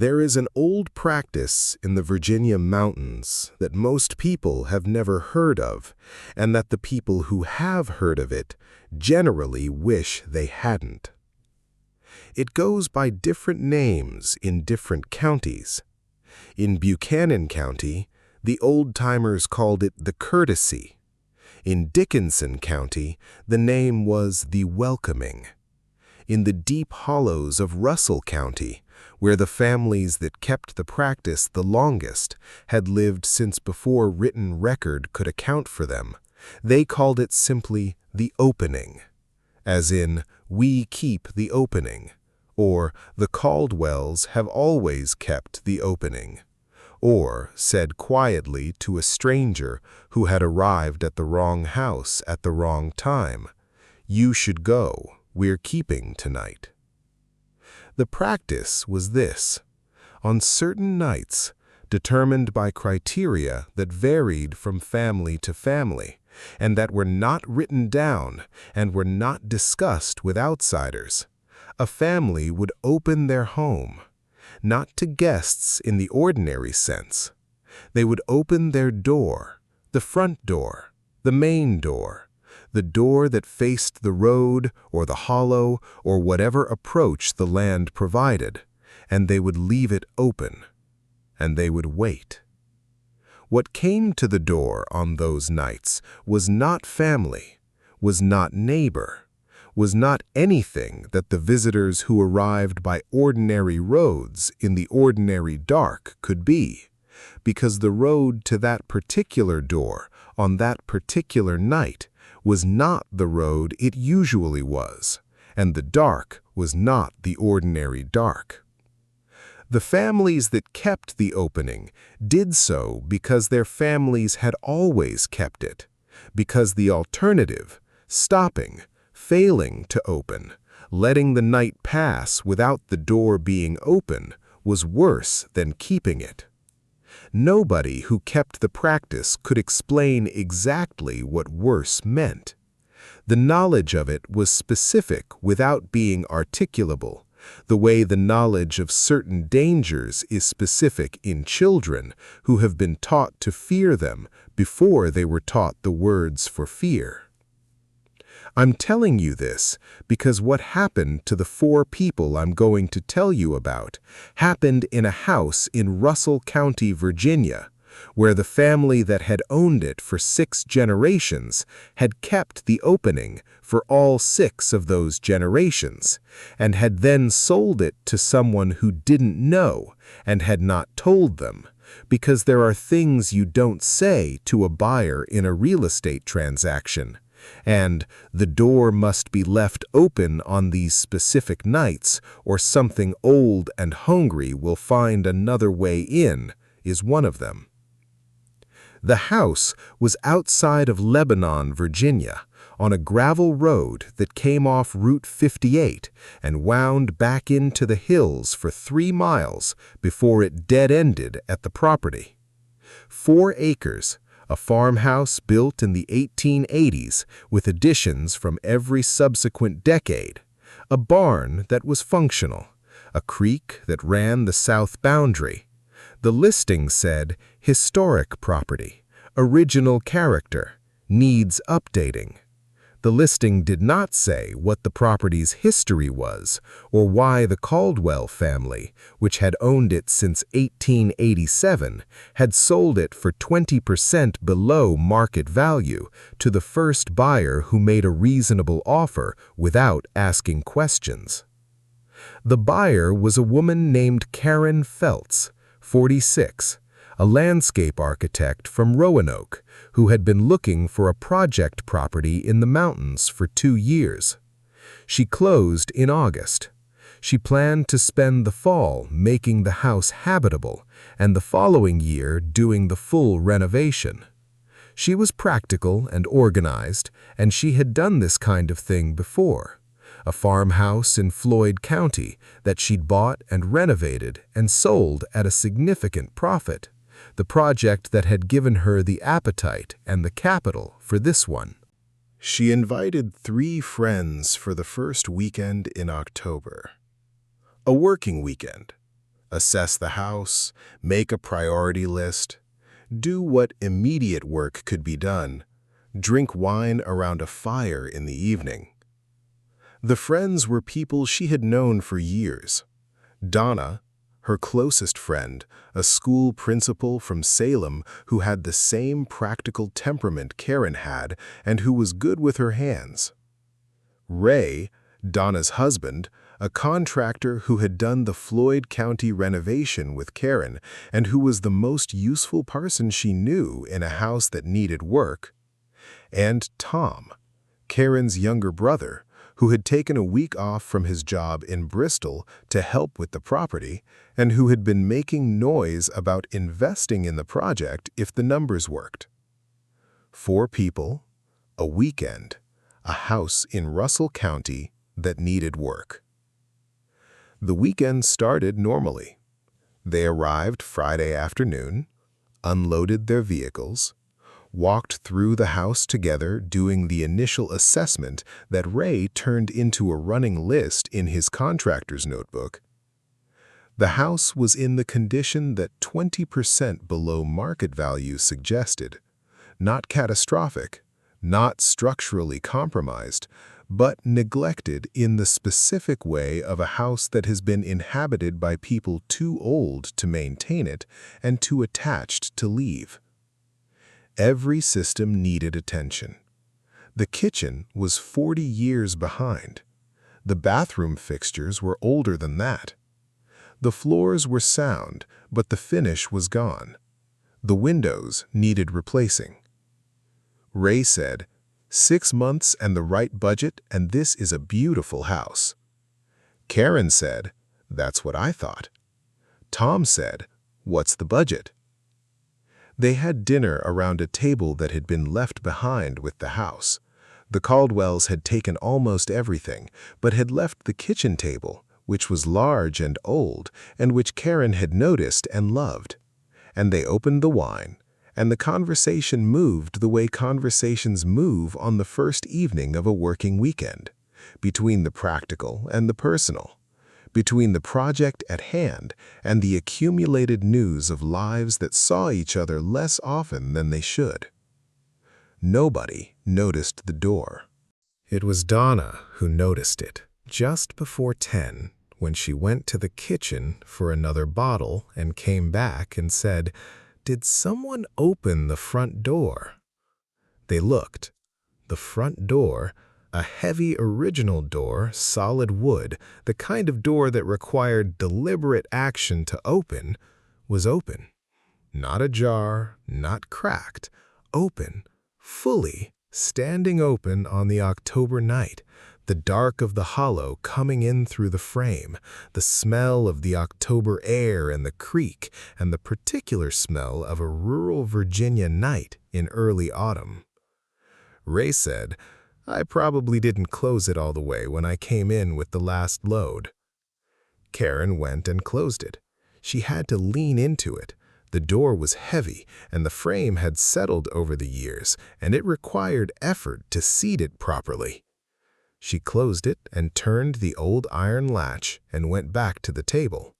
There is an old practice in the Virginia mountains that most people have never heard of, and that the people who have heard of it generally wish they hadn't. It goes by different names in different counties. In Buchanan County, the old-timers called it the courtesy. In Dickinson County, the name was the welcoming. In the deep hollows of Russell County, where the families that kept the practice the longest had lived since before written record could account for them, they called it simply the opening, as in, we keep the opening, or the Caldwells have always kept the opening, or said quietly to a stranger who had arrived at the wrong house at the wrong time, "You should go, we're keeping tonight." The practice was this: on certain nights, determined by criteria that varied from family to family, and that were not written down and were not discussed with outsiders, a family would open their home, not to guests in the ordinary sense. They would open their door, the front door, the main door, the door that faced the road or the hollow or whatever approach the land provided, and they would leave it open, and they would wait. What came to the door on those nights was not family, was not neighbor, was not anything that the visitors who arrived by ordinary roads in the ordinary dark could be, because the road to that particular door on that particular night was not the road it usually was, and the dark was not the ordinary dark. The families that kept the opening did so because their families had always kept it, because the alternative, stopping, failing to open, letting the night pass without the door being open, was worse than keeping it. Nobody who kept the practice could explain exactly what worse meant. The knowledge of it was specific without being articulable, the way the knowledge of certain dangers is specific in children who have been taught to fear them before they were taught the words for fear. I'm telling you this because what happened to the 4 people I'm going to tell you about happened in a house in Russell County, Virginia, where the family that had owned it for 6 generations had kept the opening for all 6 of those generations, and had then sold it to someone who didn't know and had not told them, because there are things you don't say to a buyer in a real estate transaction. And the door must be left open on these specific nights, or something old and hungry will find another way in, is one of them. The house was outside of Lebanon, Virginia, on a gravel road that came off Route 58 and wound back into the hills for 3 miles before it dead-ended at the property. 4 acres, a farmhouse built in the 1880s with additions from every subsequent decade, a barn that was functional, a creek that ran the south boundary. The listing said, historic property, original character, needs updating. The listing did not say what the property's history was or why the Caldwell family, which had owned it since 1887, had sold it for 20% below market value to the first buyer who made a reasonable offer without asking questions. The buyer was a woman named Karen Feltz, 46, a landscape architect from Roanoke, who had been looking for a project property in the mountains for 2 years. She closed in August. She planned to spend the fall making the house habitable and the following year doing the full renovation. She was practical and organized, and she had done this kind of thing before. A farmhouse in Floyd County that she'd bought and renovated and sold at a significant profit. The project that had given her the appetite and the capital for this one. She invited 3 friends for the first weekend in October. A working weekend. assess the house, make a priority list, do what immediate work could be done, drink wine around a fire in the evening. The friends were people she had known for years. Donna, her closest friend, a school principal from Salem who had the same practical temperament Karen had and who was good with her hands. Ray, Donna's husband, a contractor who had done the Floyd County renovation with Karen and who was the most useful person she knew in a house that needed work. And Tom, Karen's younger brother, who had taken a week off from his job in Bristol to help with the property and who had been making noise about investing in the project if the numbers worked. 4 people, a weekend, a house in Russell County that needed work. The weekend started normally. They arrived Friday afternoon, unloaded their vehicles, walked through the house together doing the initial assessment that Ray turned into a running list in his contractor's notebook. The house was in the condition that 20% below market value suggested. Not catastrophic, not structurally compromised, but neglected in the specific way of a house that has been inhabited by people too old to maintain it and too attached to leave. Every system needed attention. The kitchen was 40 years behind. The bathroom fixtures were older than that. The floors were sound, but the finish was gone. The windows needed replacing. Ray said, 6 months and the right budget, and this is a beautiful house. Karen said, that's what I thought. Tom said, what's the budget? They had dinner around a table that had been left behind with the house. The Caldwells had taken almost everything, but had left the kitchen table, which was large and old, and which Karen had noticed and loved. And they opened the wine, and the conversation moved the way conversations move on the first evening of a working weekend, between the practical and the personal, between the project at hand and the accumulated news of lives that saw each other less often than they should. Nobody noticed the door. It was Donna who noticed it, just before 10, when she went to the kitchen for another bottle and came back and said, "Did someone open the front door?" They looked. The front door, a heavy original door, solid wood, the kind of door that required deliberate action to open, was open. Not ajar, not cracked, open, fully, standing open on the October night, the dark of the hollow coming in through the frame, the smell of the October air and the creek, and the particular smell of a rural Virginia night in early autumn. Ray said, "I probably didn't close it all the way when I came in with the last load." Karen went and closed it. She had to lean into it. The door was heavy, and the frame had settled over the years, and it required effort to seat it properly. She closed it and turned the old iron latch and went back to the table.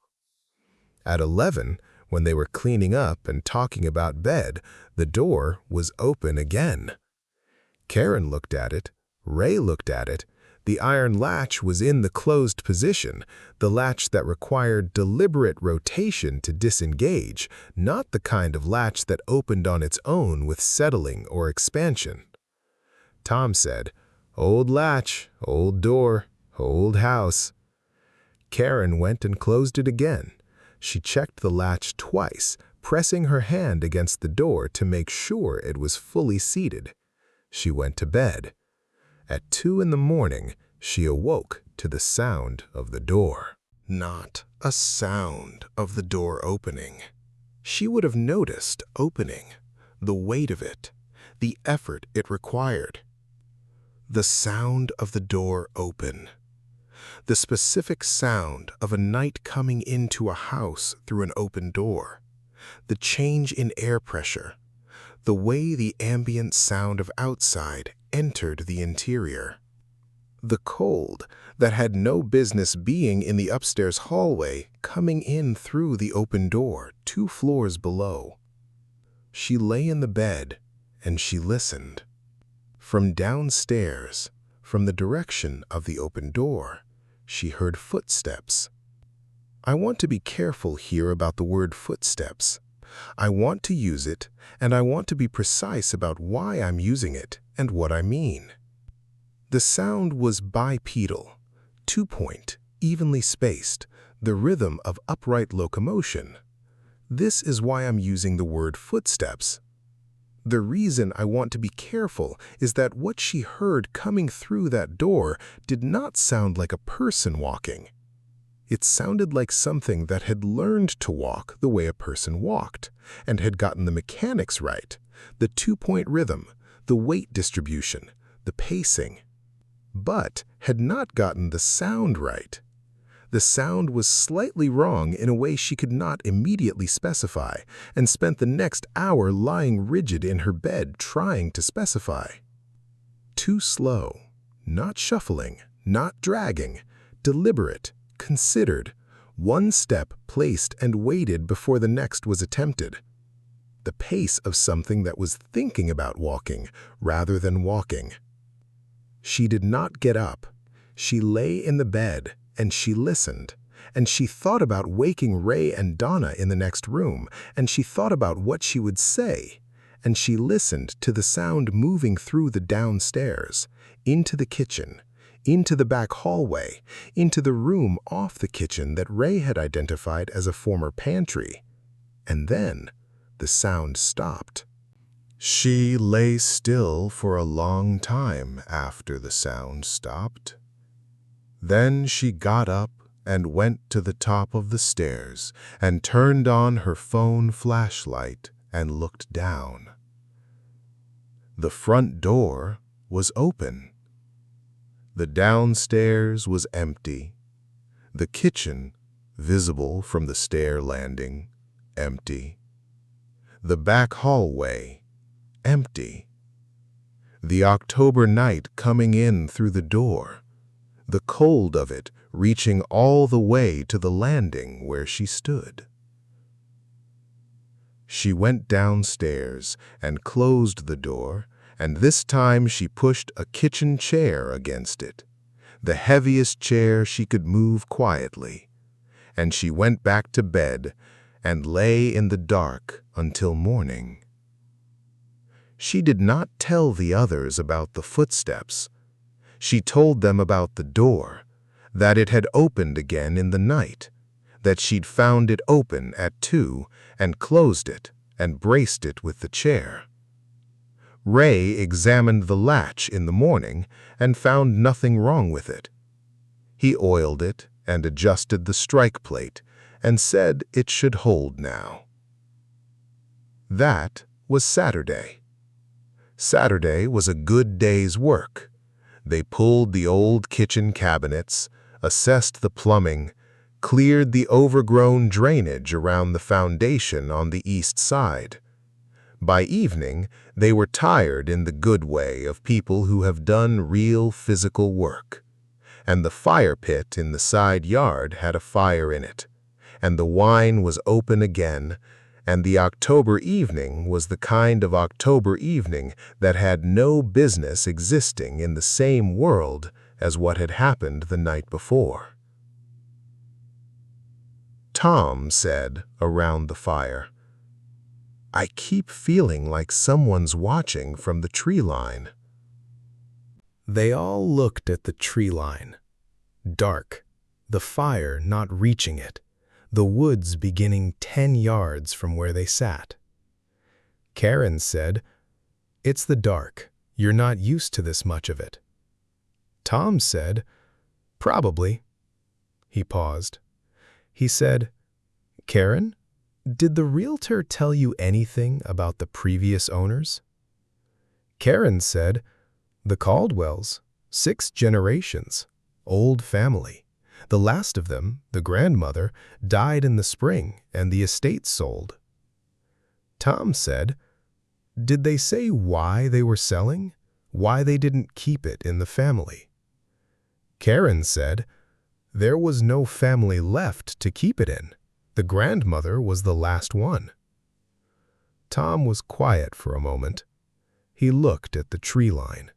At 11, when they were cleaning up and talking about bed, the door was open again. Karen looked at it. Ray looked at it. The iron latch was in the closed position, the latch that required deliberate rotation to disengage, not the kind of latch that opened on its own with settling or expansion. Tom said, "Old latch, old door, old house." Karen went and closed it again. She checked the latch twice, pressing her hand against the door to make sure it was fully seated. She went to bed. At 2 in the morning, she awoke to the sound of the door. Not a sound of the door opening. She would have noticed opening, the weight of it, the effort it required. The sound of the door open. The specific sound of a night coming into a house through an open door. The change in air pressure. The way the ambient sound of outside entered the interior. The cold that had no business being in the upstairs hallway coming in through the open door 2 floors below. She lay in the bed and she listened. From downstairs, from the direction of the open door, she heard footsteps. I want to be careful here about the word footsteps. I want to use it, and I want to be precise about why I'm using it and what I mean. The sound was bipedal, 2-point, evenly spaced, the rhythm of upright locomotion. This is why I'm using the word footsteps. The reason I want to be careful is that what she heard coming through that door did not sound like a person walking. It sounded like something that had learned to walk the way a person walked, and had gotten the mechanics right, the 2-point rhythm, the weight distribution, the pacing, but had not gotten the sound right. The sound was slightly wrong in a way she could not immediately specify, and spent the next hour lying rigid in her bed trying to specify. Too slow, not shuffling, not dragging, deliberate, considered, one step placed and waited before the next was attempted. The pace of something that was thinking about walking rather than walking. She did not get up. She lay in the bed and she listened, and she thought about waking Ray and Donna in the next room, and she thought about what she would say, and she listened to the sound moving through the downstairs, into the kitchen, into the back hallway, into the room off the kitchen that Ray had identified as a former pantry. And then the sound stopped. She lay still for a long time after the sound stopped. Then she got up and went to the top of the stairs and turned on her phone flashlight and looked down. The front door was open. The downstairs was empty. The kitchen, visible from the stair landing, empty. The back hallway, empty. The October night coming in through the door, the cold of it reaching all the way to the landing where she stood. She went downstairs and closed the door, and this time she pushed a kitchen chair against it, the heaviest chair she could move quietly, and she went back to bed and lay in the dark until morning. She did not tell the others about the footsteps. She told them about the door, that it had opened again in the night, that she'd found it open at 2 and closed it and braced it with the chair. Ray examined the latch in the morning and found nothing wrong with it. He oiled it and adjusted the strike plate and said it should hold now. That was Saturday. Saturday was a good day's work. They pulled the old kitchen cabinets, assessed the plumbing, cleared the overgrown drainage around the foundation on the east side. By evening, they were tired in the good way of people who have done real physical work. And the fire pit in the side yard had a fire in it, and the wine was open again, and the October evening was the kind of October evening that had no business existing in the same world as what had happened the night before. Tom said around the fire, "I keep feeling like someone's watching from the tree line." They all looked at the tree line. Dark, the fire not reaching it, the woods beginning 10 yards from where they sat. Karen said, "It's the dark. You're not used to this much of it." Tom said, "Probably." He paused. He said, "Karen, did the realtor tell you anything about the previous owners?" Karen said, "The Caldwells, 6 generations, old family. The last of them, the grandmother, died in the spring and the estate sold." Tom said, "Did they say why they were selling? Why they didn't keep it in the family?" Karen said, "There was no family left to keep it in. The grandmother was the last one." Tom was quiet for a moment. He looked at the tree line.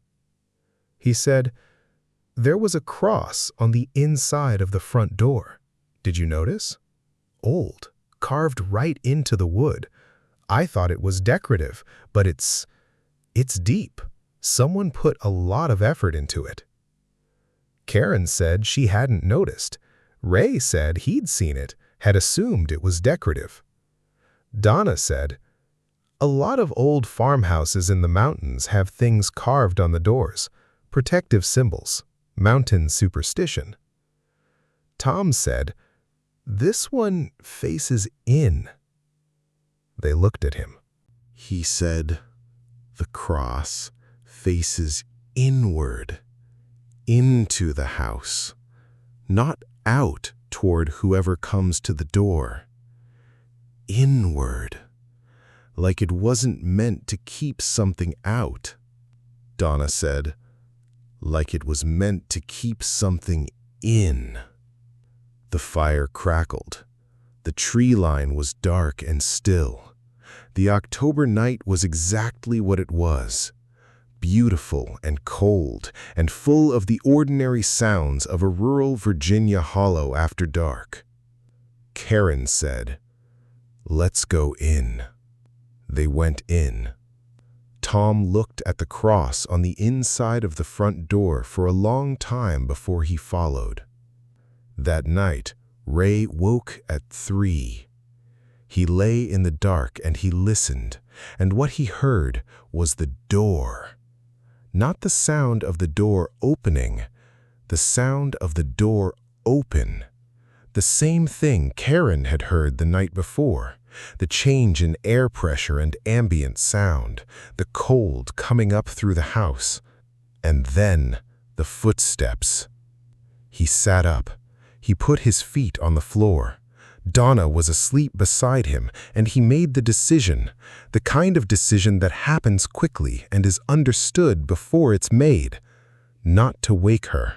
He said, "There was a cross on the inside of the front door. Did you notice? Old, carved right into the wood. I thought it was decorative, but it's deep. Someone put a lot of effort into it." Karen said she hadn't noticed. Ray said he'd seen it, had assumed it was decorative. Donna said, "A lot of old farmhouses in the mountains have things carved on the doors, protective symbols, mountain superstition." Tom said, "This one faces in." They looked at him. He said, "The cross faces inward, into the house, not out toward whoever comes to the door. Inward, like it wasn't meant to keep something out." Donna said, "Like it was meant to keep something in." The fire crackled. The tree line was dark and still. The October night was exactly what it was. Beautiful and cold and full of the ordinary sounds of a rural Virginia hollow after dark. Karen said, "Let's go in." They went in. Tom looked at the cross on the inside of the front door for a long time before he followed. That night, Ray woke at 3. He lay in the dark and he listened, and what he heard was the door. Not the sound of the door opening, the sound of the door open. The same thing Karen had heard the night before. The change in air pressure and ambient sound, the cold coming up through the house, and then the footsteps. He sat up. He put his feet on the floor. Donna was asleep beside him, and he made the decision, the kind of decision that happens quickly and is understood before it's made, not to wake her.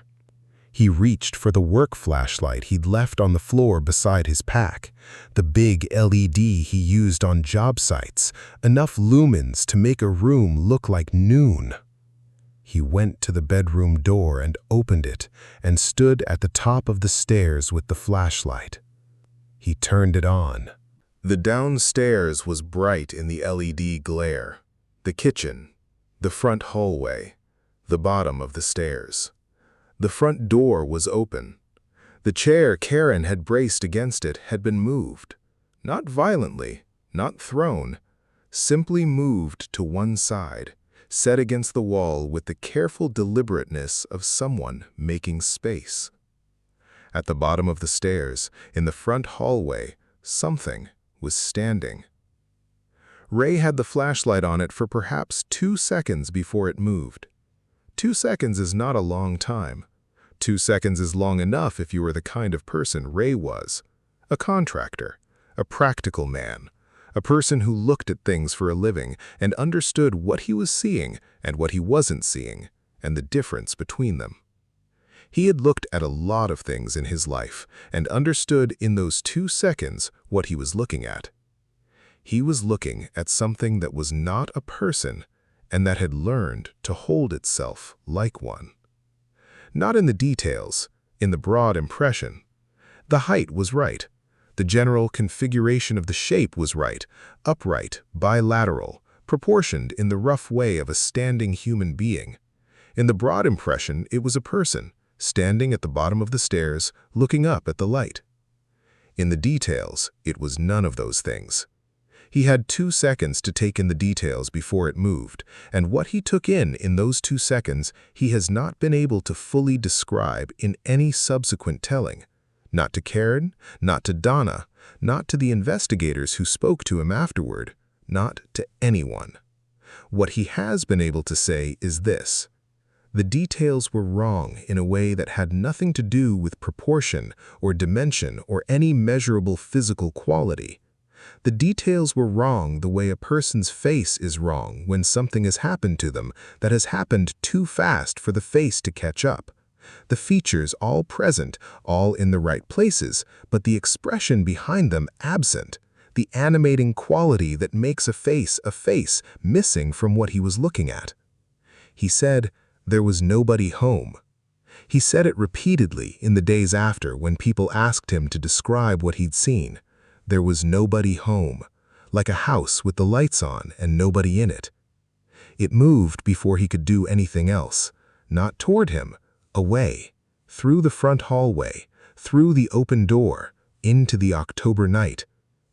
He reached for the work flashlight he'd left on the floor beside his pack, the big LED he used on job sites, enough lumens to make a room look like noon. He went to the bedroom door and opened it and stood at the top of the stairs with the flashlight. He turned it on. The downstairs was bright in the LED glare. The kitchen, the front hallway, the bottom of the stairs. The front door was open. The chair Karen had braced against it had been moved. Not violently, not thrown, simply moved to one side, set against the wall with the careful deliberateness of someone making space. At the bottom of the stairs, in the front hallway, something was standing. Ray had the flashlight on it for perhaps 2 seconds before it moved. 2 seconds is not a long time. 2 seconds is long enough if you were the kind of person Ray was. A contractor, a practical man, a person who looked at things for a living and understood what he was seeing and what he wasn't seeing, and the difference between them. He had looked at a lot of things in his life and understood in those 2 seconds what he was looking at. He was looking at something that was not a person and that had learned to hold itself like one. Not in the details, in the broad impression. The height was right. The general configuration of the shape was right, upright, bilateral, proportioned in the rough way of a standing human being. In the broad impression, it was a person, standing at the bottom of the stairs, looking up at the light. In the details, it was none of those things. He had 2 seconds to take in the details before it moved, and what he took in those 2 seconds he has not been able to fully describe in any subsequent telling. Not to Karen, not to Donna, not to the investigators who spoke to him afterward, not to anyone. What he has been able to say is this: the details were wrong in a way that had nothing to do with proportion or dimension or any measurable physical quality. The details were wrong the way a person's face is wrong when something has happened to them that has happened too fast for the face to catch up. The features all present, all in the right places, but the expression behind them absent. The animating quality that makes a face, missing from what he was looking at. He said, "There was nobody home." He said it repeatedly in the days after when people asked him to describe what he'd seen. There was nobody home, like a house with the lights on and nobody in it. It moved before he could do anything else, not toward him, away, through the front hallway, through the open door, into the October night.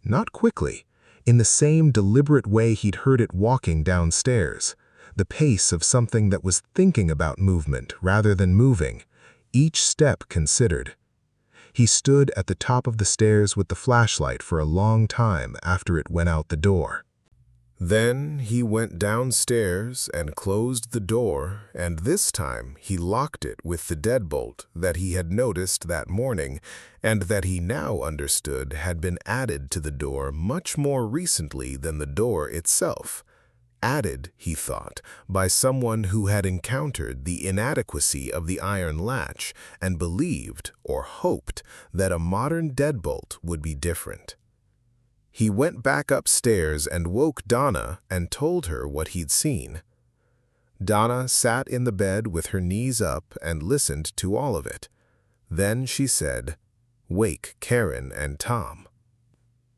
Not quickly, in the same deliberate way he'd heard it walking downstairs, the pace of something that was thinking about movement rather than moving, each step considered. He stood at the top of the stairs with the flashlight for a long time after it went out the door. Then he went downstairs and closed the door, and this time he locked it with the deadbolt that he had noticed that morning and that he now understood had been added to the door much more recently than the door itself. Added, he thought, by someone who had encountered the inadequacy of the iron latch and believed or hoped that a modern deadbolt would be different. He went back upstairs and woke Donna and told her what he'd seen. Donna sat in the bed with her knees up and listened to all of it. Then she said, "Wake Karen and Tom."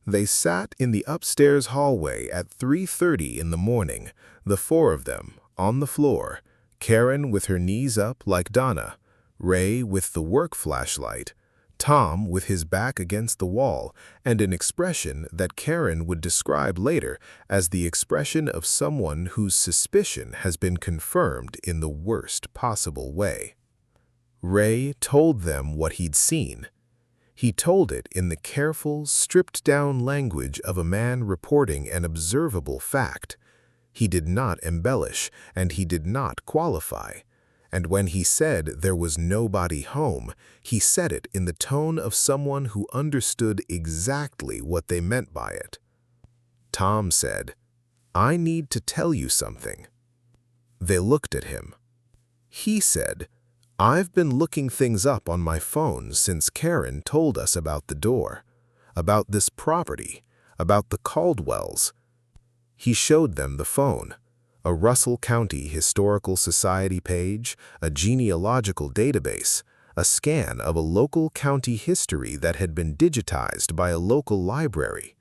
They sat in the upstairs hallway at 3:30 in the morning, the four of them, on the floor, Karen with her knees up like Donna, Ray with the work flashlight, Tom with his back against the wall, and an expression that Karen would describe later as the expression of someone whose suspicion has been confirmed in the worst possible way. Ray told them what he'd seen. He told it in the careful, stripped-down language of a man reporting an observable fact. He did not embellish, and he did not qualify. And when he said there was nobody home, he said it in the tone of someone who understood exactly what they meant by it. Tom said, "I need to tell you something." They looked at him. He said, "I've been looking things up on my phone since Karen told us about the door, about this property, about the Caldwells." He showed them the phone. A Russell County Historical Society page, a genealogical database, a scan of a local county history that had been digitized by a local library.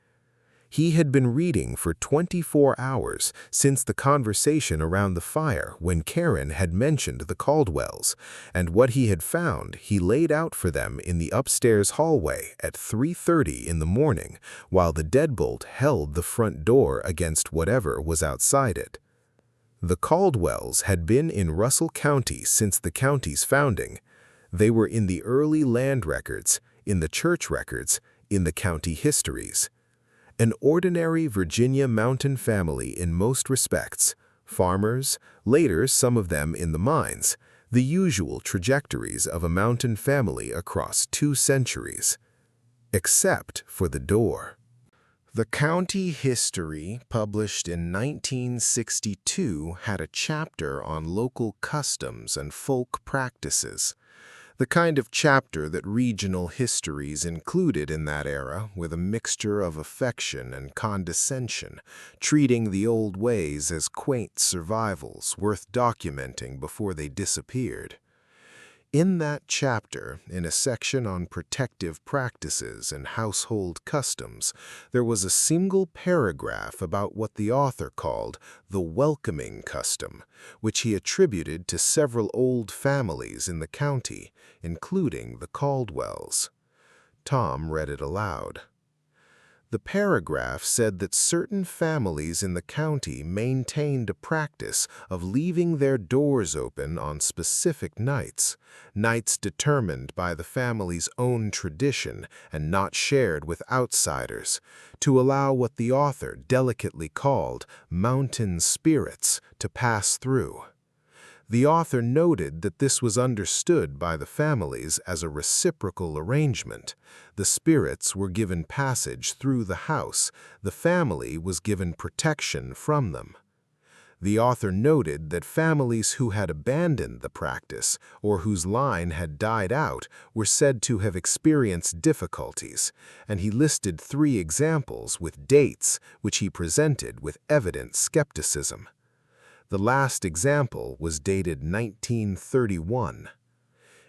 He had been reading for 24 hours since the conversation around the fire when Karen had mentioned the Caldwells, and what he had found he laid out for them in the upstairs hallway at 3:30 in the morning while the deadbolt held the front door against whatever was outside it. The Caldwells had been in Russell County since the county's founding. They were in the early land records, in the church records, in the county histories. An ordinary Virginia mountain family in most respects, farmers, later some of them in the mines, the usual trajectories of a mountain family across 2 centuries. Except for the door. The county history, published in 1962, had a chapter on local customs and folk practices. The kind of chapter that regional histories included in that era, with a mixture of affection and condescension, treating the old ways as quaint survivals worth documenting before they disappeared. In that chapter, in a section on protective practices and household customs, there was a single paragraph about what the author called the welcoming custom, which he attributed to several old families in the county, including the Caldwells. Tom read it aloud. The paragraph said that certain families in the county maintained a practice of leaving their doors open on specific nights, nights determined by the family's own tradition and not shared with outsiders, to allow what the author delicately called mountain spirits to pass through. The author noted that this was understood by the families as a reciprocal arrangement. The spirits were given passage through the house, the family was given protection from them. The author noted that families who had abandoned the practice or whose line had died out were said to have experienced difficulties, and he listed 3 examples with dates which he presented with evident skepticism. The last example was dated 1931.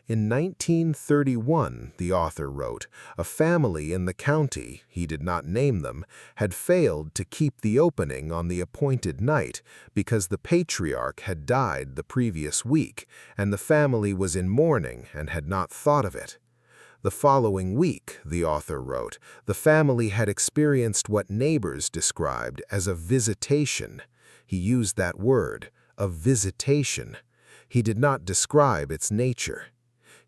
In 1931, the author wrote, a family in the county, he did not name them, had failed to keep the opening on the appointed night because the patriarch had died the previous week, and the family was in mourning and had not thought of it. The following week, the author wrote, the family had experienced what neighbors described as a visitation. He used that word, a visitation. He did not describe its nature.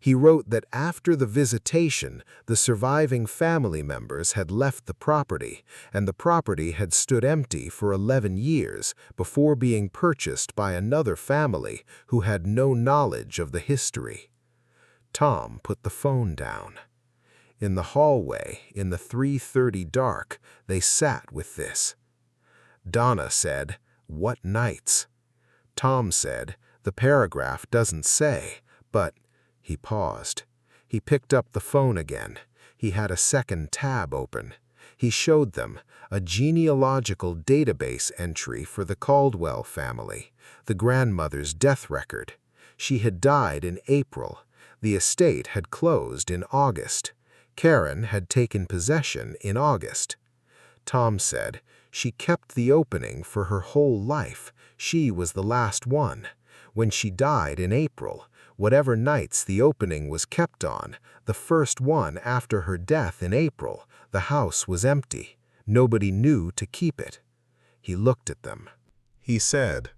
He wrote that after the visitation, the surviving family members had left the property, and the property had stood empty for 11 years before being purchased by another family who had no knowledge of the history. Tom put the phone down. In the hallway, in the 3:30 dark, they sat with this. Donna said, "What nights?" Tom said, "The paragraph doesn't say, but—" He paused. He picked up the phone again. He had a second tab open. He showed them a genealogical database entry for the Caldwell family, the grandmother's death record. She had died in April. The estate had closed in August. Karen had taken possession in August. Tom said, "She kept the opening for her whole life. She was the last one. When she died in April, whatever nights the opening was kept on, the first one after her death in April, the house was empty. Nobody knew to keep it." He looked at them. He said,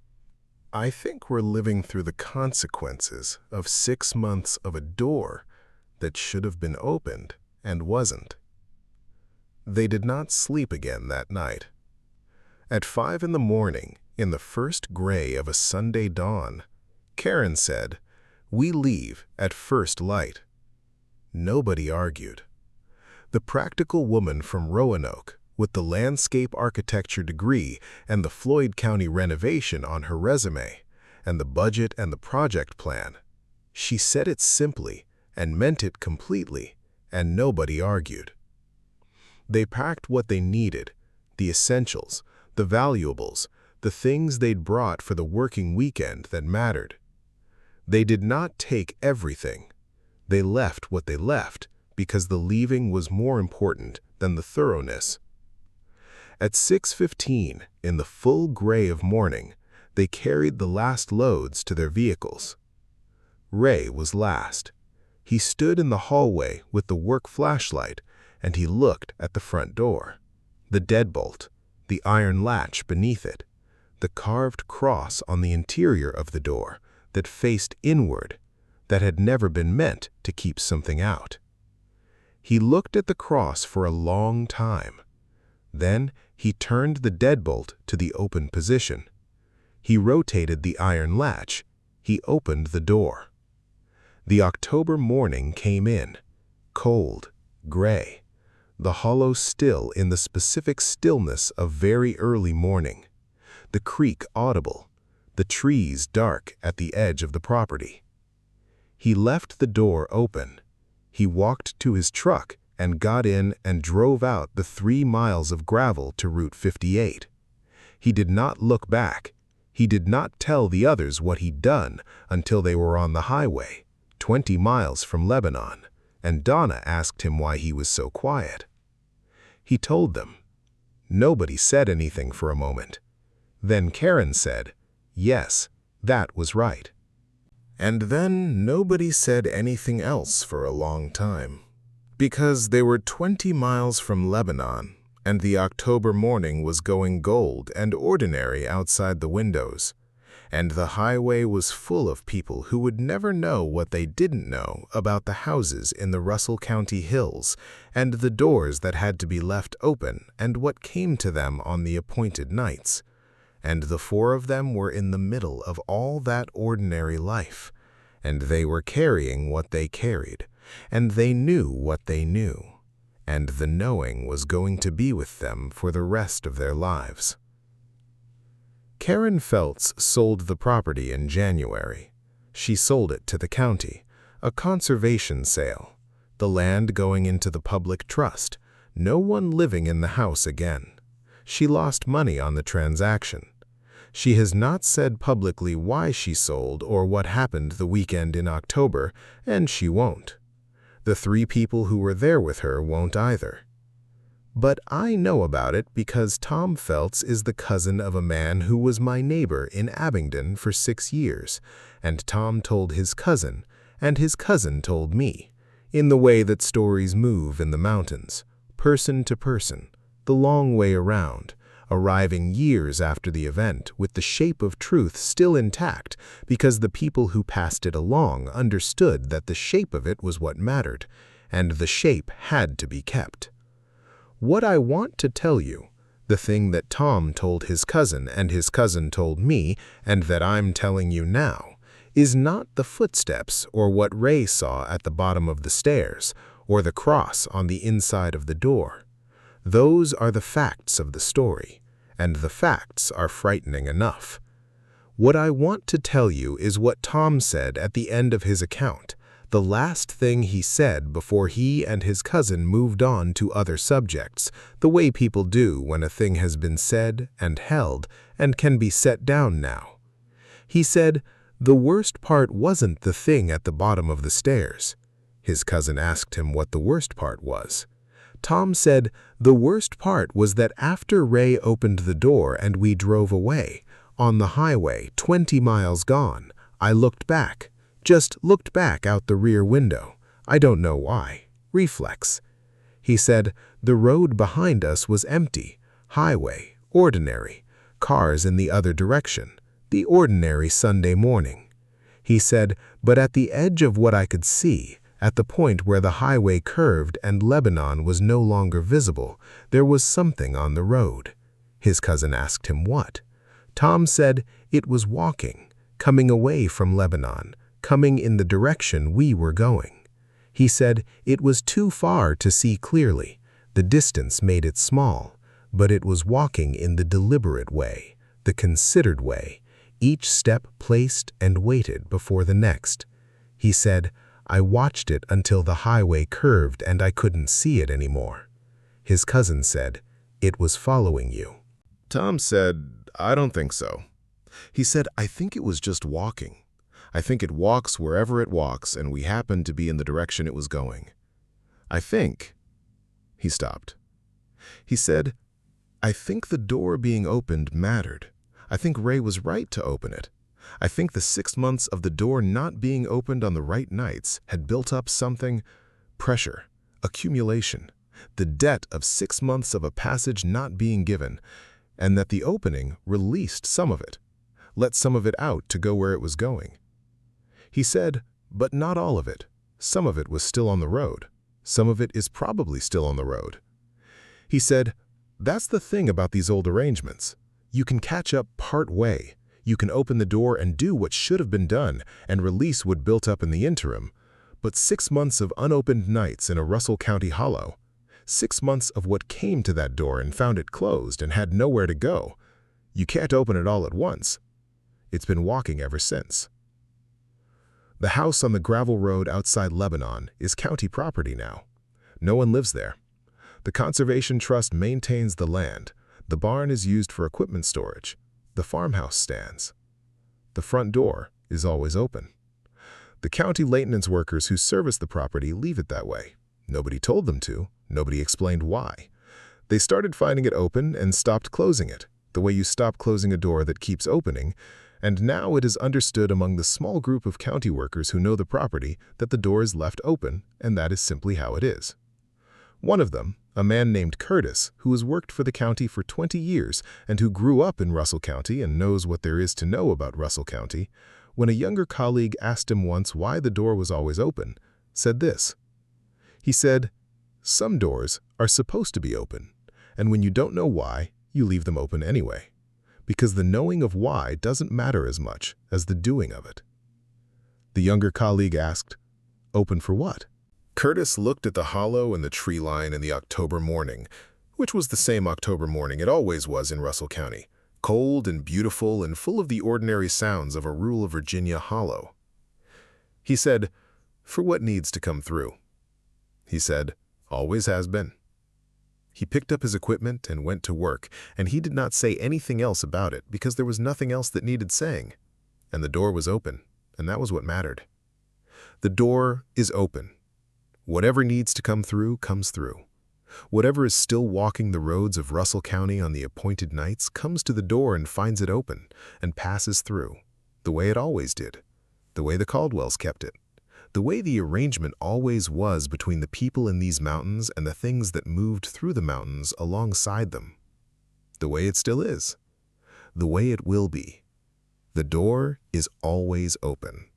"I think we're living through the consequences of 6 months of a door that should have been opened and wasn't." They did not sleep again that night. At 5 in the morning, in the first gray of a Sunday dawn, Karen said, "We leave at first light." Nobody argued. The practical woman from Roanoke, with the landscape architecture degree and the Floyd County renovation on her resume, and the budget and the project plan, she said it simply and meant it completely, and nobody argued. They packed what they needed, the essentials, the valuables, the things they'd brought for the working weekend that mattered. They did not take everything. They left what they left because the leaving was more important than the thoroughness. At 6:15, in the full gray of morning, they carried the last loads to their vehicles. Ray was last. He stood in the hallway with the work flashlight, and he looked at the front door. The deadbolt, the iron latch beneath it, the carved cross on the interior of the door that faced inward, that had never been meant to keep something out. He looked at the cross for a long time. Then he turned the deadbolt to the open position. He rotated the iron latch. He opened the door. The October morning came in, cold, gray, the hollow still in the specific stillness of very early morning, the creak audible, the trees dark at the edge of the property. He left the door open. He walked to his truck and got in and drove out the 3 miles of gravel to Route 58. He did not look back. He did not tell the others what he'd done until they were on the highway, 20 miles from Lebanon, and Donna asked him why he was so quiet. He told them. Nobody said anything for a moment. Then Karen said, yes, that was right. And then nobody said anything else for a long time, because they were 20 miles from Lebanon, and the October morning was going gold and ordinary outside the windows, and the highway was full of people who would never know what they didn't know about the houses in the Russell County hills, and the doors that had to be left open, and what came to them on the appointed nights. And the 4 of them were in the middle of all that ordinary life, and they were carrying what they carried, and they knew what they knew, and the knowing was going to be with them for the rest of their lives. Karen Feltz sold the property in January. She sold it to the county, a conservation sale, the land going into the public trust, no one living in the house again. She lost money on the transaction. She has not said publicly why she sold or what happened the weekend in October, and she won't. The 3 people who were there with her won't either. But I know about it because Tom Feltz is the cousin of a man who was my neighbor in Abingdon for 6 years, and Tom told his cousin, and his cousin told me, in the way that stories move in the mountains, person to person, the long way around, arriving years after the event with the shape of truth still intact because the people who passed it along understood that the shape of it was what mattered, and the shape had to be kept. What I want to tell you, the thing that Tom told his cousin and his cousin told me, and that I'm telling you now, is not the footsteps or what Ray saw at the bottom of the stairs, or the cross on the inside of the door. Those are the facts of the story, and the facts are frightening enough. What I want to tell you is what Tom said at the end of his account, the last thing he said before he and his cousin moved on to other subjects, the way people do when a thing has been said and held and can be set down now. He said, the worst part wasn't the thing at the bottom of the stairs. His cousin asked him what the worst part was. Tom said, the worst part was that after Ray opened the door and we drove away, on the highway 20 miles gone, I looked back, just looked back out the rear window. I don't know why. Reflex. He said, the road behind us was empty, highway, ordinary, cars in the other direction, the ordinary Sunday morning. He said, but at the edge of what I could see, at the point where the highway curved and Lebanon was no longer visible, there was something on the road. His cousin asked him what. Tom said it was walking, coming away from Lebanon, coming in the direction we were going. He said it was too far to see clearly. The distance made it small, but it was walking in the deliberate way, the considered way, each step placed and waited before the next. He said, I watched it until the highway curved and I couldn't see it anymore. His cousin said, it was following you. Tom said, I don't think so. He said, I think it was just walking. I think it walks wherever it walks, and we happened to be in the direction it was going. I think. He stopped. He said, I think the door being opened mattered. I think Ray was right to open it. I think the 6 months of the door not being opened on the right nights had built up something, pressure, accumulation, the debt of 6 months of a passage not being given, and that the opening released some of it, let some of it out to go where it was going. He said, but not all of it. Some of it was still on the road. Some of it is probably still on the road. He said, that's the thing about these old arrangements. You can catch up part way. You can open the door and do what should have been done and release what built up in the interim. But 6 months of unopened nights in a Russell County hollow, 6 months of what came to that door and found it closed and had nowhere to go. You can't open it all at once. It's been walking ever since. The house on the gravel road outside Lebanon is county property now. No one lives there. The Conservation Trust maintains the land. The barn is used for equipment storage. The farmhouse stands. The front door is always open. The county maintenance workers who service the property leave it that way. Nobody told them to. Nobody explained why. They started finding it open and stopped closing it, the way you stop closing a door that keeps opening, and now it is understood among the small group of county workers who know the property that the door is left open, and that is simply how it is. One of them, a man named Curtis, who has worked for the county for 20 years and who grew up in Russell County and knows what there is to know about Russell County, when a younger colleague asked him once why the door was always open, said this. He said, some doors are supposed to be open, and when you don't know why, you leave them open anyway, because the knowing of why doesn't matter as much as the doing of it. The younger colleague asked, open for what? Curtis looked at the hollow and the tree line in the October morning, which was the same October morning it always was in Russell County, cold and beautiful and full of the ordinary sounds of a rural Virginia hollow. He said, "For what needs to come through?" He said, "Always has been." He picked up his equipment and went to work, and he did not say anything else about it because there was nothing else that needed saying. And the door was open, and that was what mattered. The door is open. Whatever needs to come through, comes through. Whatever is still walking the roads of Russell County on the appointed nights comes to the door and finds it open and passes through, the way it always did, the way the Caldwells kept it, the way the arrangement always was between the people in these mountains and the things that moved through the mountains alongside them, the way it still is, the way it will be. The door is always open.